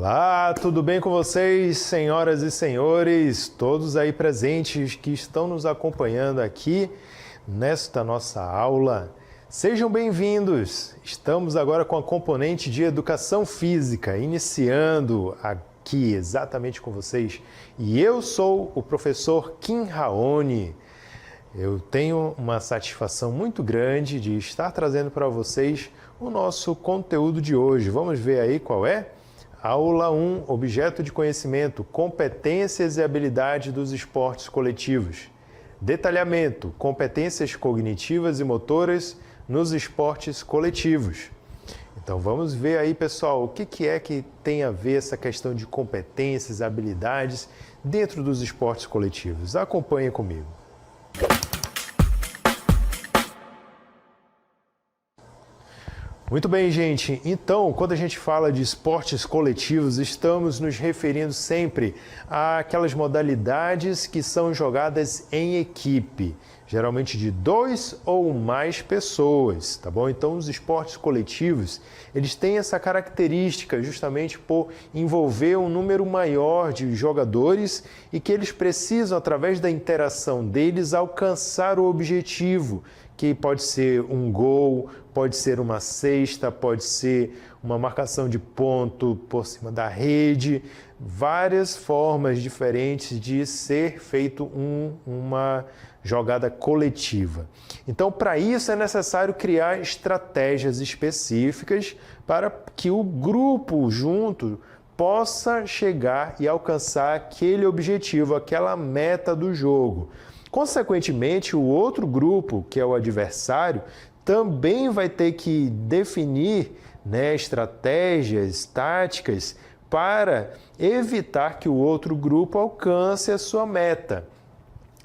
Olá, tudo bem com vocês, senhoras e senhores, todos aí presentes que estão nos acompanhando aqui nesta nossa aula. Sejam bem-vindos! Estamos agora com a componente de Educação Física, iniciando aqui exatamente com vocês. E eu sou o professor Kim Raoni. Eu tenho uma satisfação muito grande de estar trazendo para vocês o nosso conteúdo de hoje. Vamos ver aí qual é? Aula 1, objeto de conhecimento, competências e habilidades dos esportes coletivos. Detalhamento, competências cognitivas e motoras nos esportes coletivos. Então vamos ver aí, pessoal, o que é que tem a ver essa questão de competências e habilidades dentro dos esportes coletivos. Acompanhe comigo. Muito bem, gente. Então, quando a gente fala de esportes coletivos, estamos nos referindo sempre àquelas modalidades que são jogadas em equipe, geralmente de 2 ou mais pessoas, tá bom? Então, os esportes coletivos, eles têm essa característica justamente por envolver um número maior de jogadores e que eles precisam, através da interação deles, alcançar o objetivo, que pode ser um gol, pode ser uma cesta, pode ser uma marcação de ponto por cima da rede, várias formas diferentes de ser feito uma jogada coletiva. Então, para isso é necessário criar estratégias específicas para que o grupo junto possa chegar e alcançar aquele objetivo, aquela meta do jogo. Consequentemente, o outro grupo, que é o adversário, também vai ter que definir, estratégias, táticas para evitar que o outro grupo alcance a sua meta.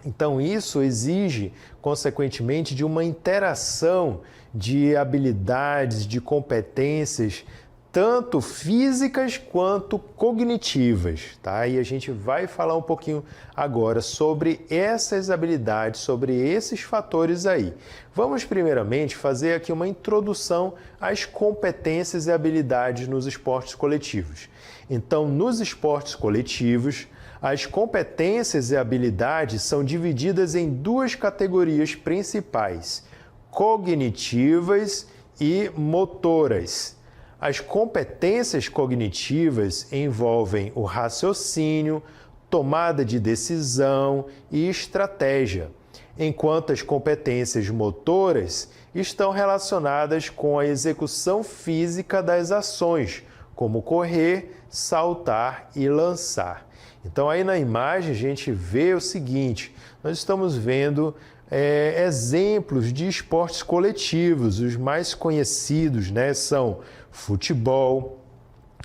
Então, isso exige, consequentemente, de uma interação de habilidades, de competências, tanto físicas quanto cognitivas, tá? E a gente vai falar um pouquinho agora sobre essas habilidades, sobre esses fatores aí. Vamos primeiramente fazer aqui uma introdução às competências e habilidades nos esportes coletivos. Então, nos esportes coletivos, as competências e habilidades são divididas em duas categorias principais: cognitivas e motoras. As competências cognitivas envolvem o raciocínio, tomada de decisão e estratégia, enquanto as competências motoras estão relacionadas com a execução física das ações, como correr, saltar e lançar. Então, aí na imagem a gente vê o seguinte: nós estamos vendo exemplos de esportes coletivos. Os mais conhecidos, são futebol,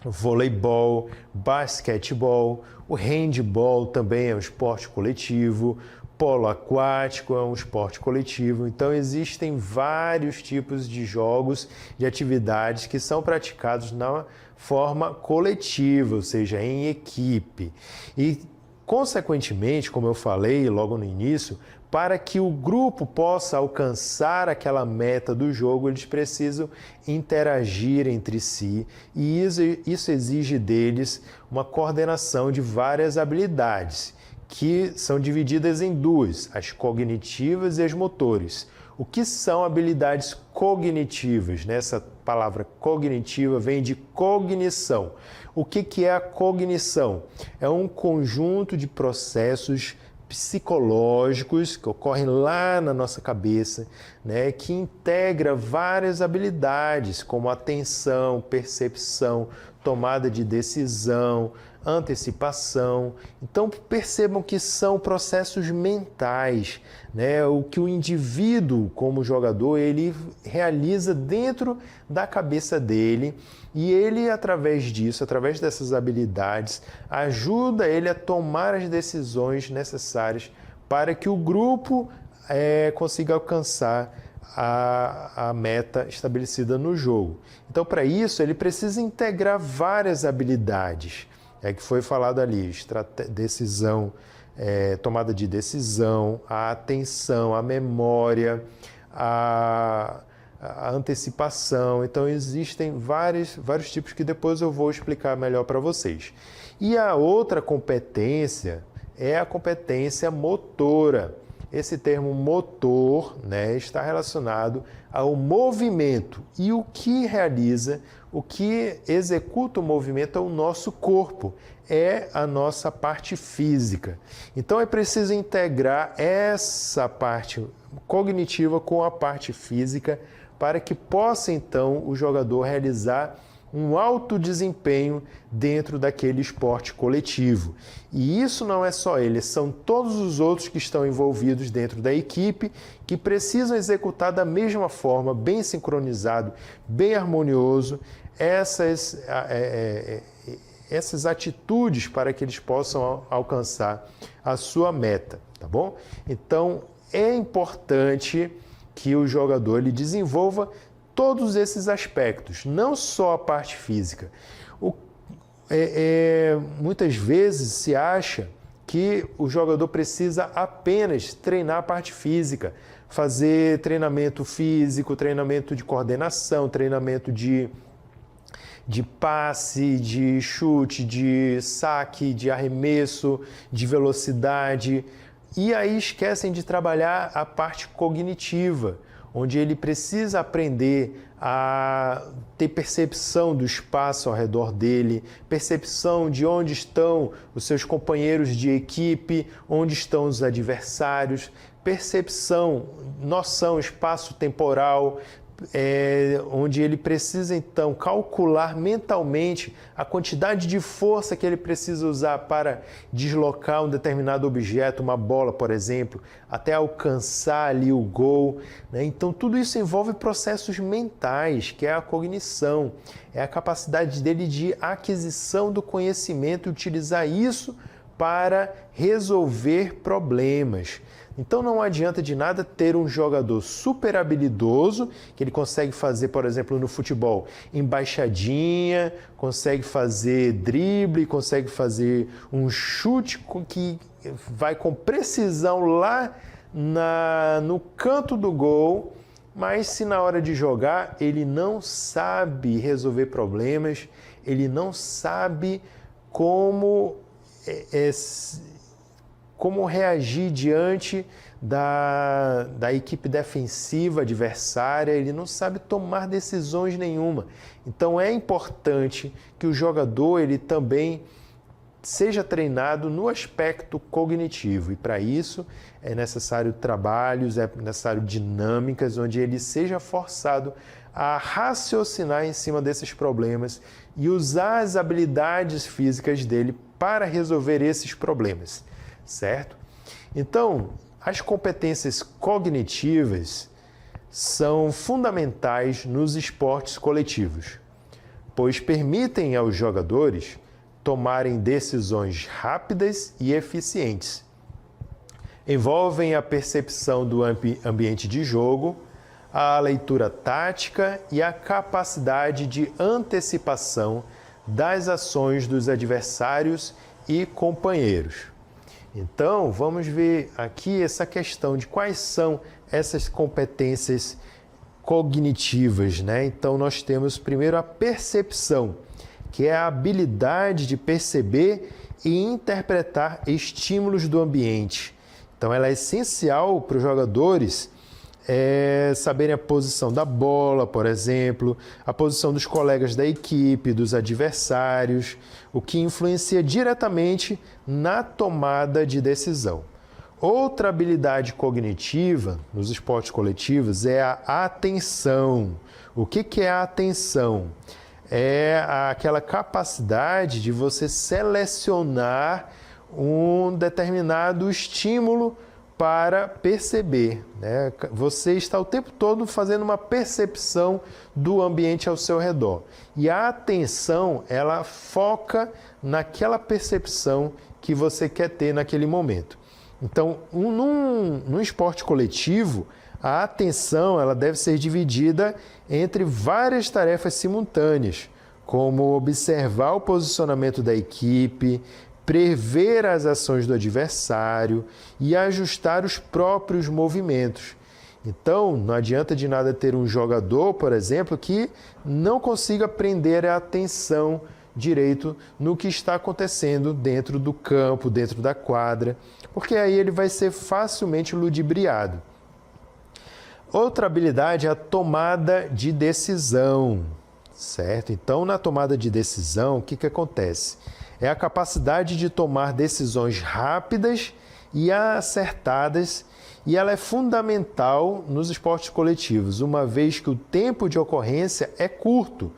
voleibol, basquetebol, o handebol também é um esporte coletivo, polo aquático é um esporte coletivo. Então, existem vários tipos de jogos, de atividades que são praticados na forma coletiva, ou seja, em equipe. E, consequentemente, como eu falei logo no início, para que o grupo possa alcançar aquela meta do jogo, eles precisam interagir entre si e isso exige deles uma coordenação de várias habilidades, que são divididas em duas, as cognitivas e as motores. O que são habilidades cognitivas? Essa palavra cognitiva vem de cognição. O que é a cognição? É um conjunto de processos psicológicos que ocorrem lá na nossa cabeça, que integra várias habilidades, como atenção, percepção, tomada de decisão, antecipação. Então, percebam que são processos mentais, o que o indivíduo, como jogador, ele realiza dentro da cabeça dele, e ele, através disso, através dessas habilidades, ajuda ele a tomar as decisões necessárias para que o grupo consiga alcançar a meta estabelecida no jogo. Então, para isso, ele precisa integrar várias habilidades. Que foi falado ali: decisão, tomada de decisão, a atenção, a memória, a a antecipação. Então, existem vários tipos que depois eu vou explicar melhor para vocês. E a outra competência é a competência motora. Esse termo motor, né, está relacionado ao movimento. E o que realiza, o que executa o movimento é o nosso corpo, é a nossa parte física. Então é preciso integrar essa parte cognitiva com a parte física para que possa então o jogador realizar um alto desempenho dentro daquele esporte coletivo. E isso não é só ele, são todos os outros que estão envolvidos dentro da equipe que precisam executar da mesma forma, bem sincronizado, bem harmonioso, essas atitudes para que eles possam alcançar a sua meta, tá bom? Então, é importante que o jogador ele desenvolva todos esses aspectos, não só a parte física. Muitas vezes se acha que o jogador precisa apenas treinar a parte física, fazer treinamento físico, treinamento de coordenação, treinamento de passe, de chute, de saque, de arremesso, de velocidade. E aí esquecem de trabalhar a parte cognitiva, onde ele precisa aprender a ter percepção do espaço ao redor dele, percepção de onde estão os seus companheiros de equipe, onde estão os adversários, percepção, noção espaço-temporal, onde ele precisa então calcular mentalmente a quantidade de força que ele precisa usar para deslocar um determinado objeto, uma bola, por exemplo, até alcançar ali o gol, né? Então tudo isso envolve processos mentais, que é a cognição, é a capacidade dele de aquisição do conhecimento e utilizar isso para resolver problemas. Então não adianta de nada ter um jogador super habilidoso, que ele consegue fazer, por exemplo, no futebol, embaixadinha, consegue fazer drible, consegue fazer um chute que vai com precisão lá no canto do gol, mas se na hora de jogar ele não sabe resolver problemas, ele não sabe como reagir diante da equipe defensiva adversária, ele não sabe tomar decisões nenhuma. Então é importante que o jogador ele também seja treinado no aspecto cognitivo, e para isso é necessário trabalhos, é necessário dinâmicas onde ele seja forçado a raciocinar em cima desses problemas e usar as habilidades físicas dele para resolver esses problemas. Certo? Então, as competências cognitivas são fundamentais nos esportes coletivos, pois permitem aos jogadores tomarem decisões rápidas e eficientes. Envolvem a percepção do ambiente de jogo, a leitura tática e a capacidade de antecipação das ações dos adversários e companheiros. Então, vamos ver aqui essa questão de quais são essas competências cognitivas, né? Então, nós temos primeiro a percepção, que é a habilidade de perceber e interpretar estímulos do ambiente. Então, ela é essencial para os jogadores saberem a posição da bola, por exemplo, a posição dos colegas da equipe, dos adversários, o que influencia diretamente na tomada de decisão. Outra habilidade cognitiva nos esportes coletivos é a atenção. O que é a atenção? É aquela capacidade de você selecionar um determinado estímulo para perceber, né? Você está o tempo todo fazendo uma percepção do ambiente ao seu redor. E a atenção, ela foca naquela percepção que você quer ter naquele momento. Então, num esporte coletivo, a atenção ela deve ser dividida entre várias tarefas simultâneas, como observar o posicionamento da equipe, prever as ações do adversário e ajustar os próprios movimentos. Então, não adianta de nada ter um jogador, por exemplo, que não consiga prender a atenção direito no que está acontecendo dentro do campo, dentro da quadra, porque aí ele vai ser facilmente ludibriado. Outra habilidade é a tomada de decisão, certo? Então, na tomada de decisão, o que acontece? É a capacidade de tomar decisões rápidas e acertadas, e ela é fundamental nos esportes coletivos, uma vez que o tempo de ocorrência é curto.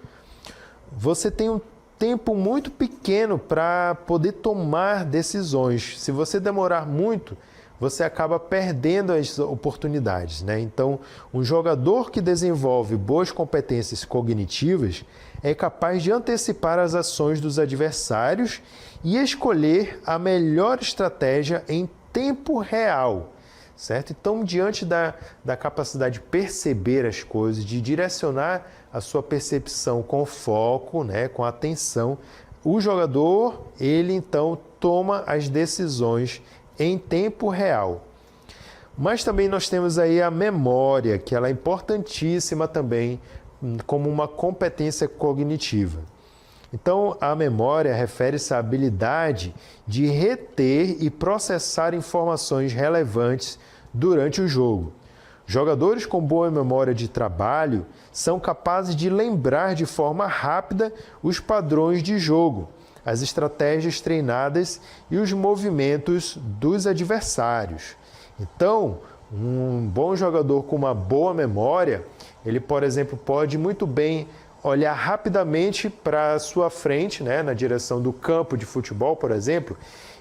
Você tem um tempo muito pequeno para poder tomar decisões. Se você demorar muito, você acaba perdendo as oportunidades, né? Então, um jogador que desenvolve boas competências cognitivas é capaz de antecipar as ações dos adversários e escolher a melhor estratégia em tempo real, certo? Então, diante da capacidade de perceber as coisas, de direcionar a sua percepção com foco, né, com atenção, o jogador, ele então toma as decisões em tempo real. Mas também nós temos aí a memória, que ela é importantíssima também como uma competência cognitiva. Então, a memória refere-se à habilidade de reter e processar informações relevantes durante o jogo. Jogadores com boa memória de trabalho são capazes de lembrar de forma rápida os padrões de jogo, as estratégias treinadas e os movimentos dos adversários. Então, um bom jogador com uma boa memória, ele, por exemplo, pode muito bem olhar rapidamente para a sua frente, né, na direção do campo de futebol, por exemplo,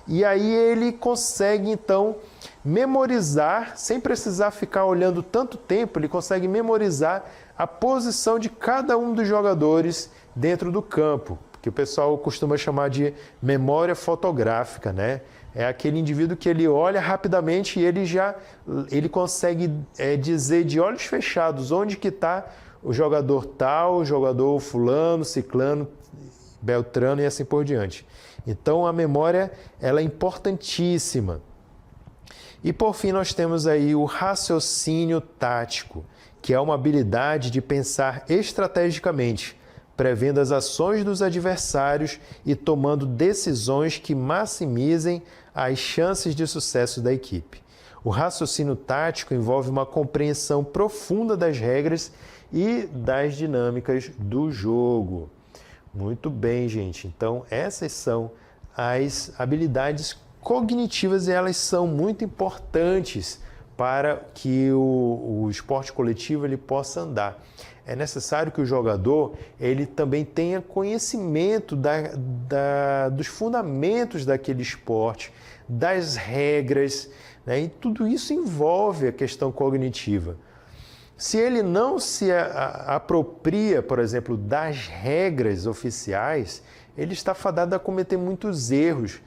e aí ele consegue, então, memorizar, sem precisar ficar olhando tanto tempo, ele consegue memorizar a posição de cada um dos jogadores dentro do campo, que o pessoal costuma chamar de memória fotográfica, né? É aquele indivíduo que ele olha rapidamente e ele consegue dizer de olhos fechados onde que está o jogador tal, o jogador fulano, ciclano, beltrano e assim por diante. Então, a memória ela é importantíssima. E, por fim, nós temos aí o raciocínio tático, que é uma habilidade de pensar estrategicamente, prevendo as ações dos adversários e tomando decisões que maximizem as chances de sucesso da equipe. O raciocínio tático envolve uma compreensão profunda das regras e das dinâmicas do jogo. Muito bem, gente. Então, essas são as habilidades cognitivas e elas são muito importantes para que o esporte coletivo ele possa andar. É necessário que o jogador ele também tenha conhecimento dos fundamentos daquele esporte, das regras, né? E tudo isso envolve a questão cognitiva. Se ele não se apropria, por exemplo, das regras oficiais, ele está fadado a cometer muitos erros,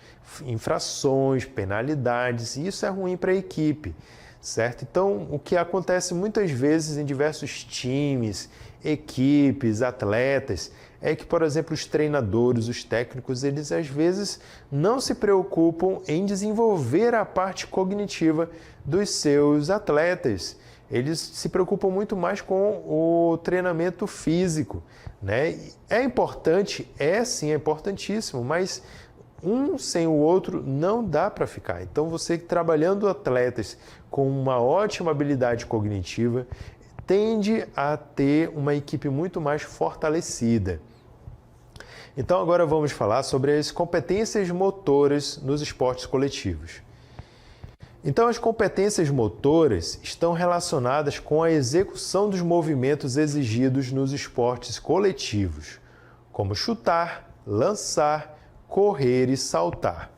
infrações, penalidades, e isso é ruim para a equipe, certo? Então, o que acontece muitas vezes em diversos times, equipes, atletas, é que, por exemplo, os treinadores, os técnicos, eles às vezes não se preocupam em desenvolver a parte cognitiva dos seus atletas. Eles se preocupam muito mais com o treinamento físico, né? É importante, sim, é importantíssimo, mas um sem o outro não dá para ficar. Então, você trabalhando atletas com uma ótima habilidade cognitiva, tende a ter uma equipe muito mais fortalecida. Então, agora vamos falar sobre as competências motoras nos esportes coletivos. Então, as competências motoras estão relacionadas com a execução dos movimentos exigidos nos esportes coletivos, como chutar, lançar, correr e saltar.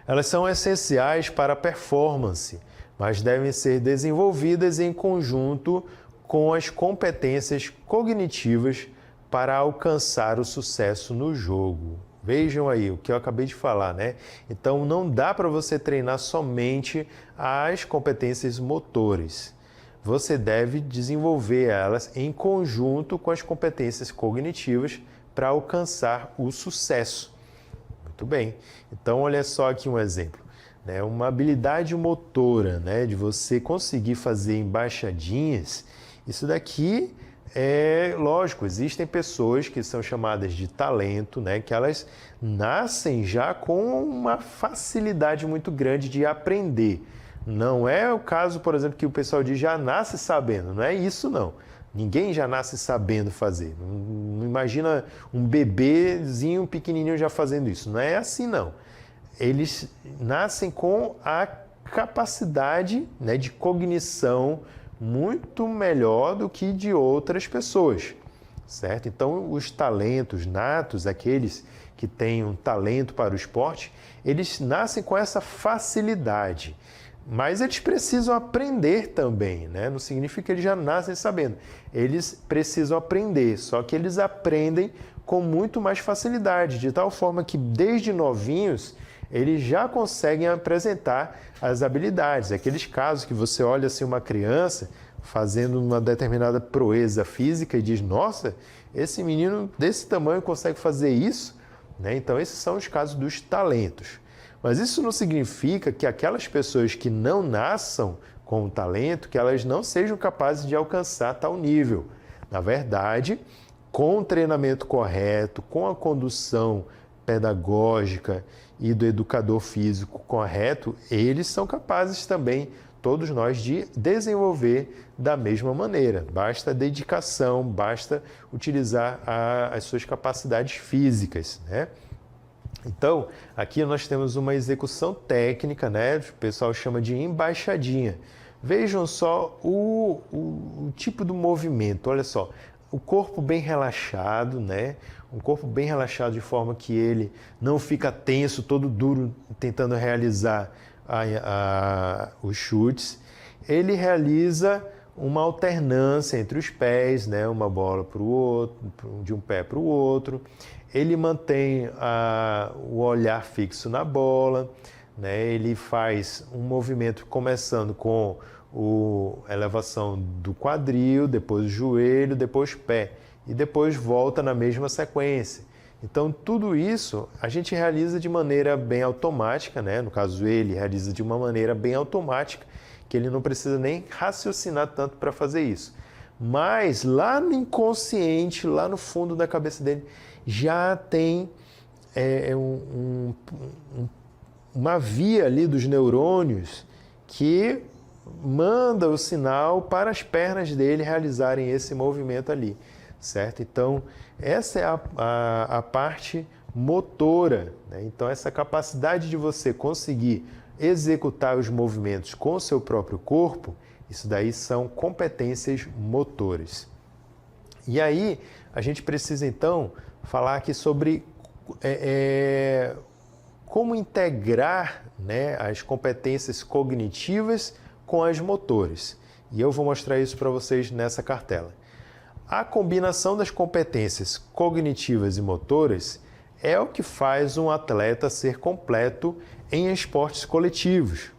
Elas são essenciais para a performance, mas devem ser desenvolvidas em conjunto com as competências cognitivas para alcançar o sucesso no jogo. Vejam aí o que eu acabei de falar, né? Então, não dá para você treinar somente as competências motoras. Você deve desenvolver elas em conjunto com as competências cognitivas para alcançar o sucesso. Muito bem. Então, olha só aqui um exemplo. né, uma habilidade motora, né, de você conseguir fazer embaixadinhas. Isso daqui é lógico, existem pessoas que são chamadas de talento, né, que elas nascem já com uma facilidade muito grande de aprender. Não é o caso, por exemplo, que o pessoal diz já nasce sabendo, não é isso não. Ninguém já nasce sabendo fazer. Não imagina um bebezinho pequenininho já fazendo isso. Não é assim não. Eles nascem com a capacidade, né, de cognição muito melhor do que de outras pessoas, certo? Então, os talentos natos, aqueles que têm um talento para o esporte, eles nascem com essa facilidade. Mas eles precisam aprender também, né? Não significa que eles já nascem sabendo. Eles precisam aprender, só que eles aprendem com muito mais facilidade, de tal forma que desde novinhos eles já conseguem apresentar as habilidades. Aqueles casos que você olha assim uma criança fazendo uma determinada proeza física e diz, nossa, esse menino desse tamanho consegue fazer isso, né? Então esses são os casos dos talentos. Mas isso não significa que aquelas pessoas que não nasçam com o talento, que elas não sejam capazes de alcançar tal nível. Na verdade, com o treinamento correto, com a condução pedagógica e do educador físico correto, eles são capazes também, todos nós, de desenvolver da mesma maneira. Basta dedicação, basta utilizar as suas capacidades físicas, né? Então, aqui nós temos uma execução técnica, né? O pessoal chama de embaixadinha. Vejam só o tipo do movimento, olha só. O corpo bem relaxado, né? Um corpo bem relaxado de forma que ele não fica tenso, todo duro, tentando realizar os chutes. Ele realiza uma alternância entre os pés, né? Uma bola para o outro, de um pé para o outro. Ele mantém o olhar fixo na bola, né? Ele faz um movimento começando com a elevação do quadril, depois o joelho, depois o pé, e depois volta na mesma sequência. Então, tudo isso a gente realiza de maneira bem automática, né? No caso, ele realiza de uma maneira bem automática, que ele não precisa nem raciocinar tanto para fazer isso. Mas lá no inconsciente, lá no fundo da cabeça dele, já tem uma via ali dos neurônios que manda o sinal para as pernas dele realizarem esse movimento ali, certo? Então, essa é a parte motora, né? Então, essa capacidade de você conseguir executar os movimentos com o seu próprio corpo, isso daí são competências motoras. E aí, a gente precisa, então, falar aqui sobre como integrar, né, as competências cognitivas com as motoras. E eu vou mostrar isso para vocês nessa cartela. A combinação das competências cognitivas e motoras é o que faz um atleta ser completo em esportes coletivos.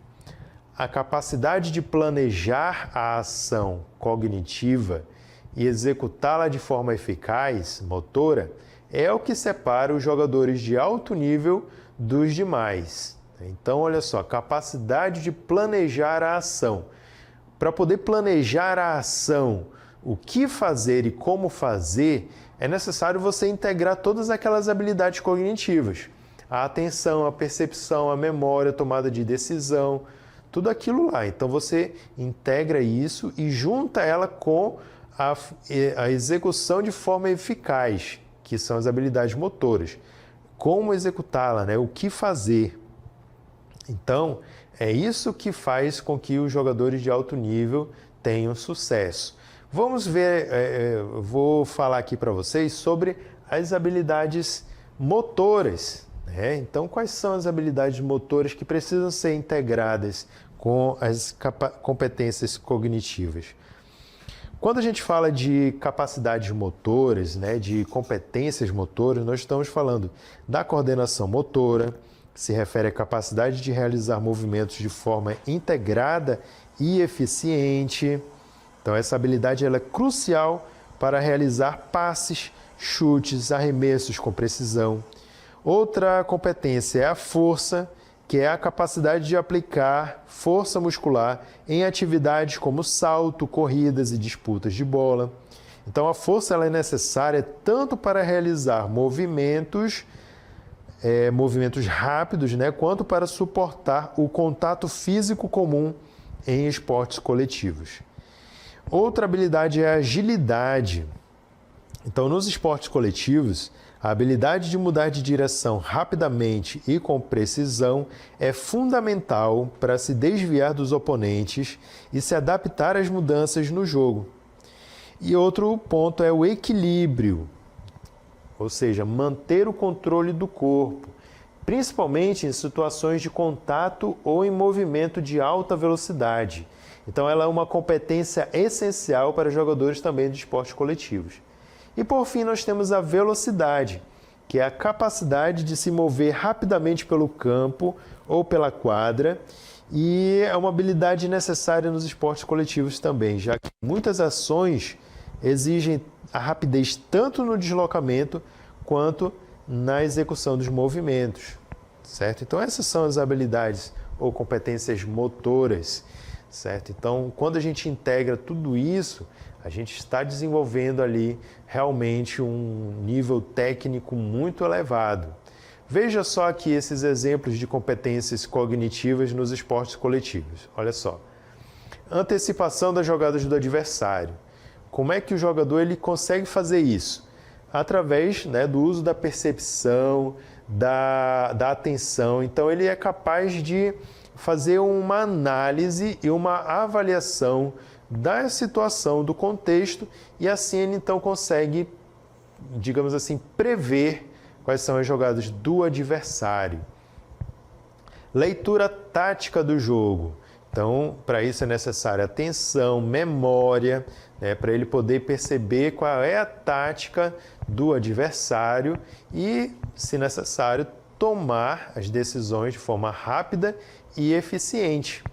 A capacidade de planejar a ação cognitiva e executá-la de forma eficaz, motora, é o que separa os jogadores de alto nível dos demais. Então, olha só, a capacidade de planejar a ação. Para poder planejar a ação, o que fazer e como fazer, é necessário você integrar todas aquelas habilidades cognitivas. A atenção, a percepção, a memória, a tomada de decisão, tudo aquilo lá. Então, você integra isso e junta ela com a execução de forma eficaz, que são as habilidades motoras. Como executá-la, né? O que fazer. Então, é isso que faz com que os jogadores de alto nível tenham sucesso. Vamos ver, vou falar aqui para vocês sobre as habilidades motoras, né? Então, quais são as habilidades motoras que precisam ser integradas com as competências cognitivas? Quando a gente fala de capacidades motoras, né, de competências motoras, nós estamos falando da coordenação motora, que se refere à capacidade de realizar movimentos de forma integrada e eficiente. Então, essa habilidade ela é crucial para realizar passes, chutes, arremessos com precisão. Outra competência é a força, que é a capacidade de aplicar força muscular em atividades como salto, corridas e disputas de bola. Então, a força ela é necessária tanto para realizar movimentos rápidos, né, quanto para suportar o contato físico comum em esportes coletivos. Outra habilidade é a agilidade. Então, nos esportes coletivos, a habilidade de mudar de direção rapidamente e com precisão é fundamental para se desviar dos oponentes e se adaptar às mudanças no jogo. E outro ponto é o equilíbrio, ou seja, manter o controle do corpo, principalmente em situações de contato ou em movimento de alta velocidade. Então, ela é uma competência essencial para jogadores também de esportes coletivos. E, por fim, nós temos a velocidade, que é a capacidade de se mover rapidamente pelo campo ou pela quadra, e é uma habilidade necessária nos esportes coletivos também, já que muitas ações exigem a rapidez tanto no deslocamento quanto na execução dos movimentos, certo? Então, essas são as habilidades ou competências motoras, certo? Então, quando a gente integra tudo isso, a gente está desenvolvendo ali realmente um nível técnico muito elevado. Veja só aqui esses exemplos de competências cognitivas nos esportes coletivos. Olha só. Antecipação das jogadas do adversário. Como é que o jogador ele consegue fazer isso? Através, né, do uso da percepção, da atenção. Então, ele é capaz de fazer uma análise e uma avaliação da situação, do contexto, e assim ele então consegue, digamos assim, prever quais são as jogadas do adversário. Leitura tática do jogo. Então, para isso é necessária atenção, memória, né, para ele poder perceber qual é a tática do adversário e, se necessário, tomar as decisões de forma rápida e eficiente.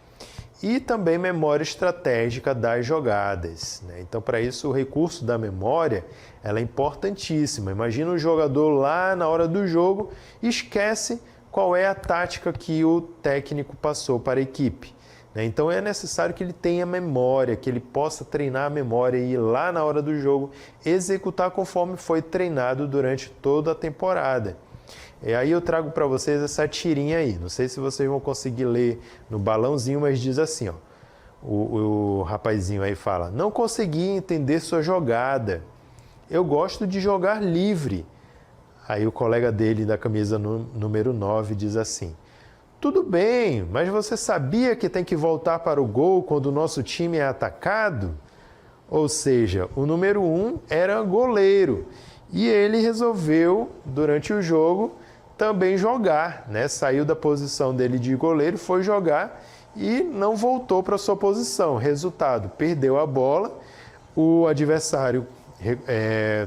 E também memória estratégica das jogadas, né? Então, para isso, o recurso da memória ela é importantíssima. Imagina um jogador lá na hora do jogo esquece qual é a tática que o técnico passou para a equipe, né? Então, é necessário que ele tenha memória, que ele possa treinar a memória e ir lá na hora do jogo executar conforme foi treinado durante toda a temporada. E aí eu trago para vocês essa tirinha aí. Não sei se vocês vão conseguir ler no balãozinho, mas diz assim, ó. O rapazinho aí fala: não consegui entender sua jogada. Eu gosto de jogar livre. Aí o colega dele da camisa número 9 diz assim: tudo bem, mas você sabia que tem que voltar para o gol quando o nosso time é atacado? Ou seja, o número 1 era goleiro. E ele resolveu, durante o jogo, também jogar, né? Saiu da posição dele de goleiro, foi jogar e não voltou para a sua posição. Resultado, perdeu a bola, o adversário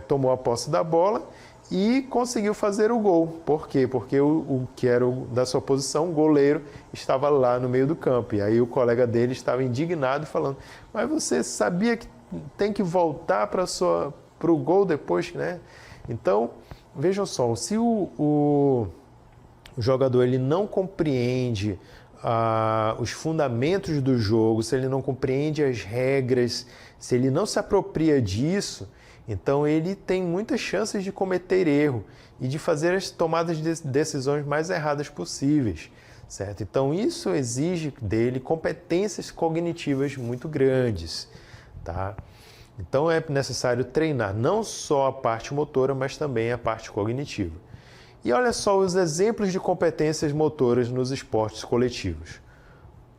tomou a posse da bola e conseguiu fazer o gol. Por quê? Porque o que era da sua posição, o goleiro, estava lá no meio do campo. E aí o colega dele estava indignado, falando: mas você sabia que tem que voltar para o gol depois, né? Então, vejam só, se o jogador ele não compreende os fundamentos do jogo, se ele não compreende as regras, se ele não se apropria disso, então ele tem muitas chances de cometer erro e de fazer as tomadas de decisões mais erradas possíveis, certo? Então, isso exige dele competências cognitivas muito grandes, tá? Então, é necessário treinar não só a parte motora, mas também a parte cognitiva. E olha só os exemplos de competências motoras nos esportes coletivos.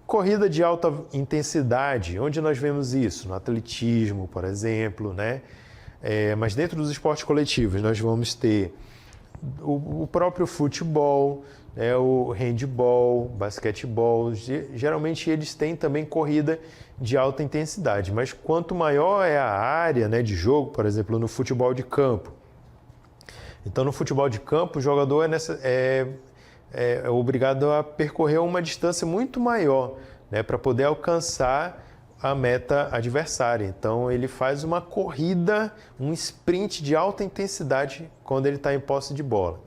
Corrida de alta intensidade, onde nós vemos isso? No atletismo, por exemplo, né? Mas dentro dos esportes coletivos, nós vamos ter o próprio futebol, né? O handball, basquetebol. Geralmente, eles têm também corrida de alta intensidade, mas quanto maior é a área, né, de jogo, por exemplo, no futebol de campo. Então, no futebol de campo, o jogador é obrigado a percorrer uma distância muito maior, né, para poder alcançar a meta adversária. Então, ele faz uma corrida, um sprint de alta intensidade quando ele está em posse de bola.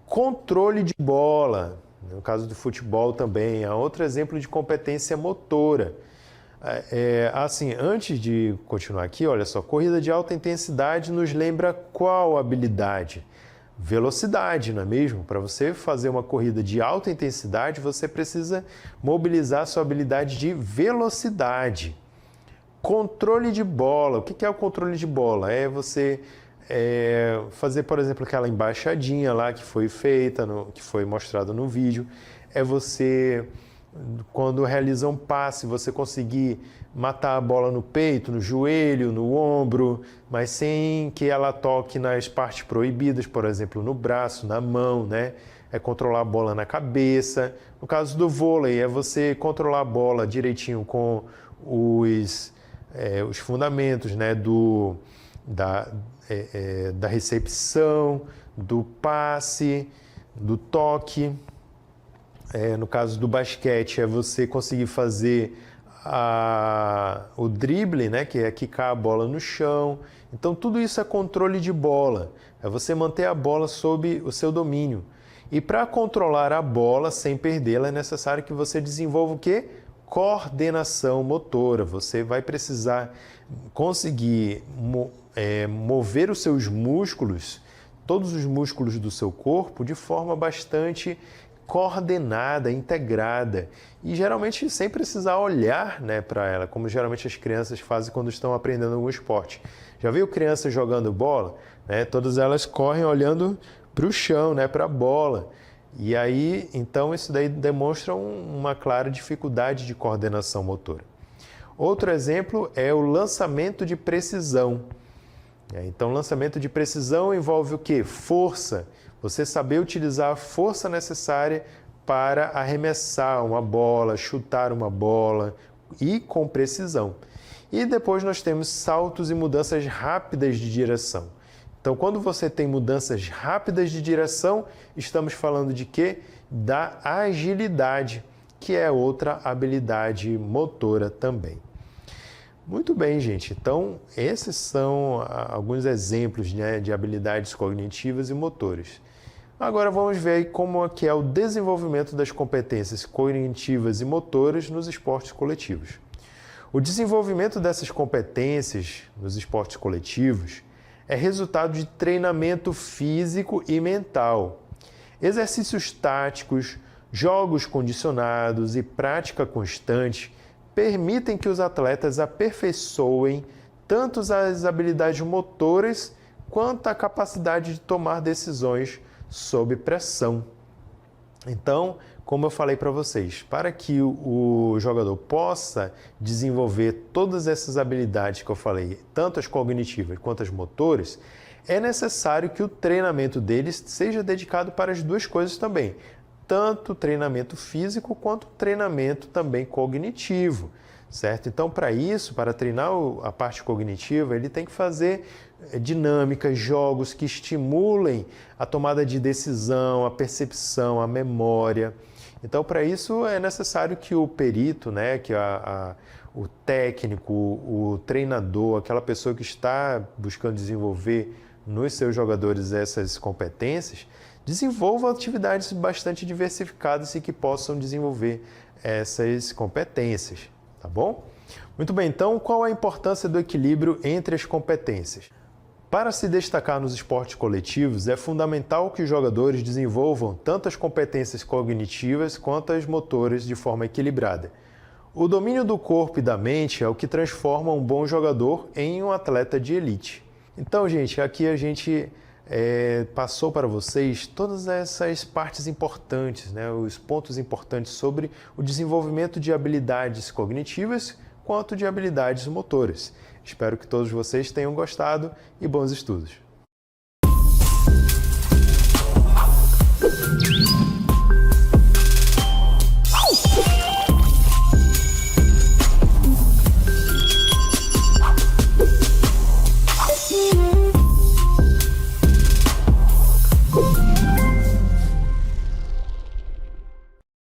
Controle de bola. No caso do futebol também, há outro exemplo de competência motora. Assim, antes de continuar aqui, olha só, corrida de alta intensidade nos lembra qual habilidade? Velocidade, não é mesmo? Para você fazer uma corrida de alta intensidade, você precisa mobilizar sua habilidade de velocidade. Controle de bola. O que é o controle de bola? É você fazer, por exemplo, aquela embaixadinha lá que foi feita, que foi mostrada no vídeo. É você, quando realiza um passe, você conseguir matar a bola no peito, no joelho, no ombro, mas sem que ela toque nas partes proibidas, por exemplo, no braço, na mão, né? É controlar a bola na cabeça. No caso do vôlei, é você controlar a bola direitinho com os fundamentos, né? Da recepção, do passe, do toque. No caso do basquete, é você conseguir fazer o drible, né, que é quicar a bola no chão. Então, tudo isso é controle de bola. É você manter a bola sob o seu domínio. E para controlar a bola sem perdê-la, é necessário que você desenvolva o quê? Coordenação motora. Você vai precisar conseguir mover os seus músculos, todos os músculos do seu corpo, de forma bastante coordenada, integrada e geralmente sem precisar olhar, né, para ela, como geralmente as crianças fazem quando estão aprendendo algum esporte. Já viu criança jogando bola? Né? Todas elas correm olhando para o chão, né, para a bola. E aí, então, isso daí demonstra uma clara dificuldade de coordenação motora. Outro exemplo é o lançamento de precisão. Então, lançamento de precisão envolve o quê? Força. Você saber utilizar a força necessária para arremessar uma bola, chutar uma bola e com precisão. E depois nós temos saltos e mudanças rápidas de direção. Então, quando você tem mudanças rápidas de direção, estamos falando de quê? Da agilidade, que é outra habilidade motora também. Muito bem, gente. Então, esses são alguns exemplos, né, de habilidades cognitivas e motoras. Agora vamos ver aí como que é o desenvolvimento das competências cognitivas e motoras nos esportes coletivos. O desenvolvimento dessas competências nos esportes coletivos é resultado de treinamento físico e mental. Exercícios táticos, jogos condicionados e prática constante permitem que os atletas aperfeiçoem tanto as habilidades motoras quanto a capacidade de tomar decisões sob pressão. Então, como eu falei para vocês, para que o jogador possa desenvolver todas essas habilidades que eu falei, tanto as cognitivas quanto as motoras, é necessário que o treinamento deles seja dedicado para as duas coisas também, tanto treinamento físico quanto treinamento também cognitivo, certo? Então, para isso, para treinar a parte cognitiva, ele tem que fazer dinâmicas, jogos que estimulem a tomada de decisão, a percepção, a memória. Então, para isso é necessário que o perito, né, que o técnico, o treinador, aquela pessoa que está buscando desenvolver nos seus jogadores essas competências, desenvolva atividades bastante diversificadas e que possam desenvolver essas competências, tá bom? Muito bem, então qual a importância do equilíbrio entre as competências? Para se destacar nos esportes coletivos, é fundamental que os jogadores desenvolvam tanto as competências cognitivas quanto as motoras de forma equilibrada. O domínio do corpo e da mente é o que transforma um bom jogador em um atleta de elite. Então, gente, aqui a gente passou para vocês todas essas partes importantes, né, os pontos importantes sobre o desenvolvimento de habilidades cognitivas quanto de habilidades motoras. Espero que todos vocês tenham gostado e bons estudos!